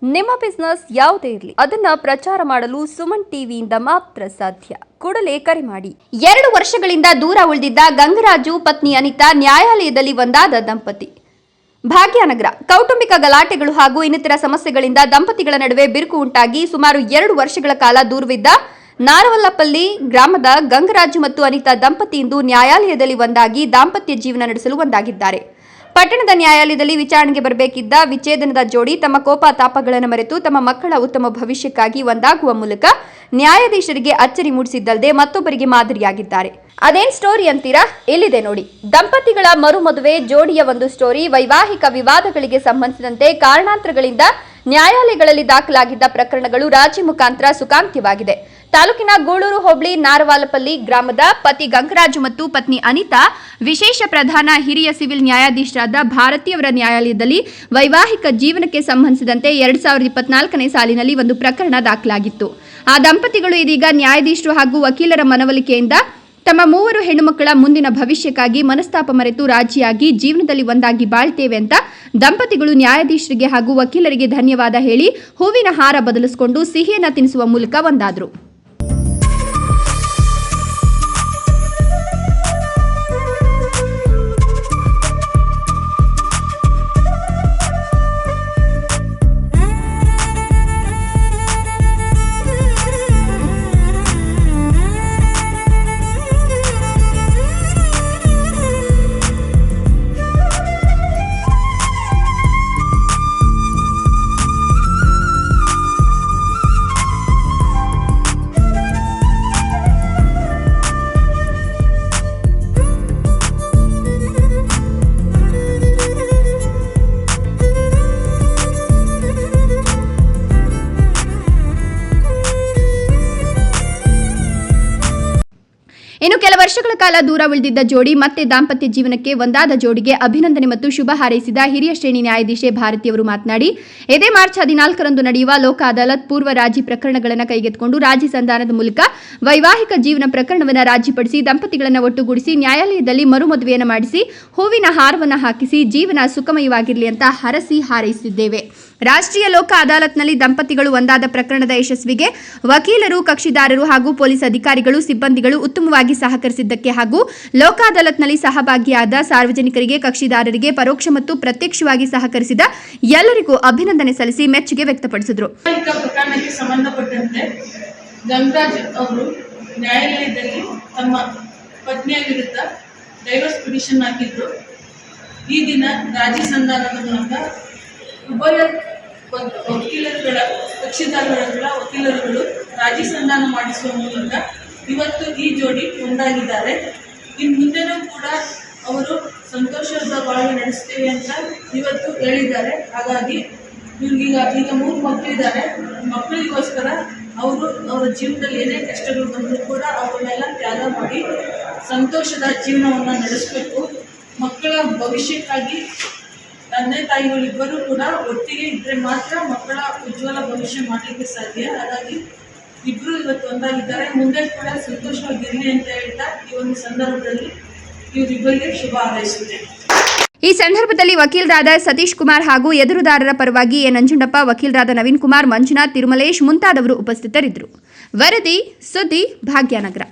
ನಿಮ್ಮ ಬಿಸ್ನೆಸ್ ಯಾವುದೇ ಇರಲಿ ಅದನ್ನ ಪ್ರಚಾರ ಮಾಡಲು ಸುಮನ್ ಟಿವಿಯಿಂದ ಮಾತ್ರ ಸಾಧ್ಯ. ಕೂಡಲೇ ಕರೆ ಮಾಡಿ. 2 ವರ್ಷಗಳಿಂದ ದೂರ ಉಳಿದಿದ್ದ ಗಂಗರಾಜು ಪತ್ನಿ ಅನಿತಾ ನ್ಯಾಯಾಲಯದಲ್ಲಿ ಒಂದಾದ ದಂಪತಿ. ಭಾಗ್ಯನಗರ ಕೌಟುಂಬಿಕ ಗಲಾಟೆಗಳು ಹಾಗೂ ಇನ್ನಿತರ ಸಮಸ್ಯೆಗಳಿಂದ ದಂಪತಿಗಳ ನಡುವೆ ಬಿರುಕು ಉಂಟಾಗಿ ಸುಮಾರು 2 ವರ್ಷಗಳ ಕಾಲ ದೂರವಿದ್ದ ನಾರವಲ್ಲಪಲ್ಲಿ ಗ್ರಾಮದ ಗಂಗರಾಜು ಮತ್ತು ಅನಿತಾ ದಂಪತಿ ಇಂದು ನ್ಯಾಯಾಲಯದಲ್ಲಿ ಒಂದಾಗಿ ದಾಂಪತ್ಯ ಜೀವನ ನಡೆಸಲು ಒಂದಾಗಿದ್ದಾರೆ. ಪಟ್ಟಣದ ನ್ಯಾಯಾಲಯದಲ್ಲಿ ವಿಚಾರಣೆಗೆ ಬರಬೇಕಿದ್ದ ವಿಚ್ಛೇದನದ ಜೋಡಿ ತಮ್ಮ ಕೋಪ ತಾಪಗಳನ್ನು ಮರೆತು ತಮ್ಮ ಮಕ್ಕಳ ಉತ್ತಮ ಭವಿಷ್ಯಕ್ಕಾಗಿ ಒಂದಾಗುವ ಮೂಲಕ ನ್ಯಾಯಾಧೀಶರಿಗೆ ಅಚ್ಚರಿ ಮೂಡಿಸಿದ್ದಲ್ಲದೆ ಮತ್ತೊಬ್ಬರಿಗೆ ಮಾದರಿಯಾಗಿದ್ದಾರೆ. ಅದೇನ್ ಸ್ಟೋರಿ ಅಂತೀರಾ? ಇಲ್ಲಿದೆ ನೋಡಿ. ದಂಪತಿಗಳ ಮರುಮದುವೆ ಜೋಡಿಯ ಒಂದು ಸ್ಟೋರಿ. ವೈವಾಹಿಕ ವಿವಾದಗಳಿಗೆ ಸಂಬಂಧಿಸಿದಂತೆ ಕಾರಣಾಂತರಗಳಿಂದ ನ್ಯಾಯಾಲಯಗಳಲ್ಲಿ ದಾಖಲಾಗಿದ್ದ ಪ್ರಕರಣಗಳು ರಾಜಿ ಮುಖಾಂತರ ಸುಖಾಂತ್ಯವಾಗಿದೆ. ತಾಲೂಕಿನ ಗೂಳೂರು ಹೋಬಳಿ ನಾರವಾಲಪಲ್ಲಿ ಗ್ರಾಮದ ಪತಿ ಗಂಗರಾಜು ಮತ್ತು ಪತ್ನಿ ಅನಿತಾ ವಿಶೇಷ ಪ್ರಧಾನ ಹಿರಿಯ ಸಿವಿಲ್ ನ್ಯಾಯಾಧೀಶರಾದ ಭಾರತೀಯವರ ನ್ಯಾಯಾಲಯದಲ್ಲಿ ವೈವಾಹಿಕ ಜೀವನಕ್ಕೆ ಸಂಬಂಧಿಸಿದಂತೆ 2024ನೇ ಸಾಲಿನಲ್ಲಿ ಒಂದು ಪ್ರಕರಣ ದಾಖಲಾಗಿತ್ತು. ಆ ದಂಪತಿಗಳು ಇದೀಗ ನ್ಯಾಯಾಧೀಶರು ಹಾಗೂ ವಕೀಲರ ಮನವೊಲಿಕೆಯಿಂದ ತಮ್ಮ 3 ಹೆಣ್ಣುಮಕ್ಕಳ ಮುಂದಿನ ಭವಿಷ್ಯಕ್ಕಾಗಿ ಮನಸ್ತಾಪ ಮರೆತು ರಾಜಿಯಾಗಿ ಜೀವನದಲ್ಲಿ ಒಂದಾಗಿ ಬಾಳ್ತೇವೆ ಅಂತ ದಂಪತಿಗಳು ನ್ಯಾಯಾಧೀಶರಿಗೆ ಹಾಗೂ ವಕೀಲರಿಗೆ ಧನ್ಯವಾದ ಹೇಳಿ ಹೂವಿನ ಹಾರ ಬದಲಿಸಿಕೊಂಡು ಸಿಹಿಯನ್ನ ತಿನ್ನಿಸುವ ಮೂಲಕ ಒಂದಾದರು. ಇನ್ನು ಕೆಲ ವರ್ಷಗಳ ಕಾಲ ದೂರ ಉಳಿದಿದ್ದ ಜೋಡಿ ಮತ್ತೆ ದಾಂಪತ್ಯ ಜೀವನಕ್ಕೆ ಒಂದಾದ ಜೋಡಿಗೆ ಅಭಿನಂದನೆ ಮತ್ತು ಶುಭ ಹಾರೈಸಿದ ಹಿರಿಯ ಶ್ರೇಣಿ ನ್ಯಾಯಾಧೀಶೆ ಭಾರತೀಯವರು ಮಾತನಾಡಿ, ಇದೇ ಮಾರ್ಚ್ 14ರಂದು ನಡೆಯುವ ಲೋಕ ಅದಾಲತ್ ಪೂರ್ವ ರಾಜಿ ಪ್ರಕರಣಗಳನ್ನು ಕೈಗೆತ್ತಿಕೊಂಡು ರಾಜಿ ಸಂಧಾನದ ಮೂಲಕ ವೈವಾಹಿಕ ಜೀವನ ಪ್ರಕರಣವನ್ನು ರಾಜಿಪಡಿಸಿ ದಂಪತಿಗಳನ್ನು ಒಟ್ಟುಗೂಡಿಸಿ ನ್ಯಾಯಾಲಯದಲ್ಲಿ ಮರುಮದುವೆಯನ್ನು ಮಾಡಿಸಿ ಹೂವಿನ ಹಾರವನ್ನು ಹಾಕಿಸಿ ಜೀವನ ಸುಖಮಯವಾಗಿರಲಿ ಅಂತ ಹರಸಿ ಹಾರೈಸಿದ್ದೇವೆ. ರಾಷ್ಟ್ರೀಯ ಲೋಕ ಅದಾಲತ್ನಲ್ಲಿ ದಂಪತಿಗಳು ಒಂದಾದ ಪ್ರಕರಣದ ಯಶಸ್ವಿಗೆ ವಕೀಲರು, ಕಕ್ಷಿದಾರರು ಹಾಗೂ ಪೊಲೀಸ್ ಅಧಿಕಾರಿಗಳು, ಸಿಬ್ಬಂದಿಗಳು ಉತ್ತಮವಾಗಿ ಸಹಕರಿಸಿದ್ದಕ್ಕೆ ಹಾಗೂ ಲೋಕ ಅದಾಲತ್ನಲ್ಲಿ ಸಹಭಾಗಿಯಾದ ಸಾರ್ವಜನಿಕರಿಗೆ, ಕಕ್ಷಿದಾರರಿಗೆ ಪರೋಕ್ಷ ಮತ್ತು ಪ್ರತ್ಯಕ್ಷವಾಗಿ ಸಹಕರಿಸಿದ ಎಲ್ಲರಿಗೂ ಅಭಿನಂದನೆ ಸಲ್ಲಿಸಿ ಮೆಚ್ಚುಗೆ ವ್ಯಕ್ತಪಡಿಸಿದರು. ಪ್ರಕರಣಕ್ಕೆ ಸಂಬಂಧಪಟ್ಟಂತೆ ಗಂಗರಾಜ್ ಅವರು ನ್ಯಾಯಾಲಯದಲ್ಲಿ ತಮ್ಮ ಪತ್ನಿಯ ವಿರುದ್ಧ ಡೈವರ್ಸ್ ಪಿಟಿಷನ್ ಹಾಕಿದ್ರು. ಈ ದಿನ ರಾಜಿ ಸಂಧಾನದ ಮೂಲಕ ಉಭಯ ವಕೀಲರುಗಳ ಕಕ್ಷಿದಾರರುಗಳ ವಕೀಲರುಗಳು ರಾಜಿ ಸಂಧಾನ ಮಾಡಿಸುವ ಮೂಲಕ ಇವತ್ತು ಈ ಜೋಡಿ ಒಂದಾಗಿದ್ದಾರೆ. ಇನ್ನು ಮುಂದೆನೂ ಕೂಡ ಅವರು ಸಂತೋಷದ ಬಾಳ್ವೆ ನಡೆಸ್ತೇವೆ ಅಂತ ಇವತ್ತು ಹೇಳಿದ್ದಾರೆ. ಹಾಗಾಗಿ ಇವ್ರಿಗೀಗ 3 ಮಕ್ಕಳಿದ್ದಾರೆ. ಮಕ್ಕಳಿಗೋಸ್ಕರ ಅವರ ಜೀವನದಲ್ಲಿ ಏನೇ ಕಷ್ಟಗಳು ಬಂದರೂ ಕೂಡ ಅವನ್ನೆಲ್ಲ ತ್ಯಾಗ ಮಾಡಿ ಸಂತೋಷದ ಜೀವನವನ್ನು ನಡೆಸಬೇಕು. ಮಕ್ಕಳ ಭವಿಷ್ಯಕ್ಕಾಗಿ ತಂದೆ ತಾಯಿಗಳಿಬ್ಬರೂ ಕೂಡ ಒಟ್ಟಿಗೆ ಇದ್ದರೆ ಮಾತ್ರ ಮಕ್ಕಳ ಉಜ್ವಲ ಭವಿಷ್ಯ ಮಾಡಲಿಕ್ಕೆ ಸಾಧ್ಯ. ಹಾಗಾಗಿ ಇಬ್ಬರು ಇವತ್ತು ಒಂದಾಗಿದ್ದಾರೆ. ಮುಂದೆ ಕೂಡ ಸಂತೋಷವಾಗಿರಲಿ ಅಂತ ಹೇಳ್ತಾ ಈ ಒಂದು ಸಂದರ್ಭದಲ್ಲಿ ಇವರಿಬ್ಬರಿಗೆ ಶುಭ ಹಾರೈಸುತ್ತೇನೆ. ಈ ಸಂದರ್ಭದಲ್ಲಿ ವಕೀಲರಾದ ಸತೀಶ್ ಕುಮಾರ್ ಹಾಗೂ ಎದುರುದಾರರ ಪರವಾಗಿ ಎ ನಂಜುಂಡಪ್ಪ, ವಕೀಲರಾದ ನವೀನ್ ಕುಮಾರ್, ಮಂಜುನಾಥ್, ತಿರುಮಲೇಶ್ ಮುಂತಾದವರು ಉಪಸ್ಥಿತರಿದ್ದರು. ವರದಿ ಸುದ್ದಿ ಭಾಗ್ಯನಗರ.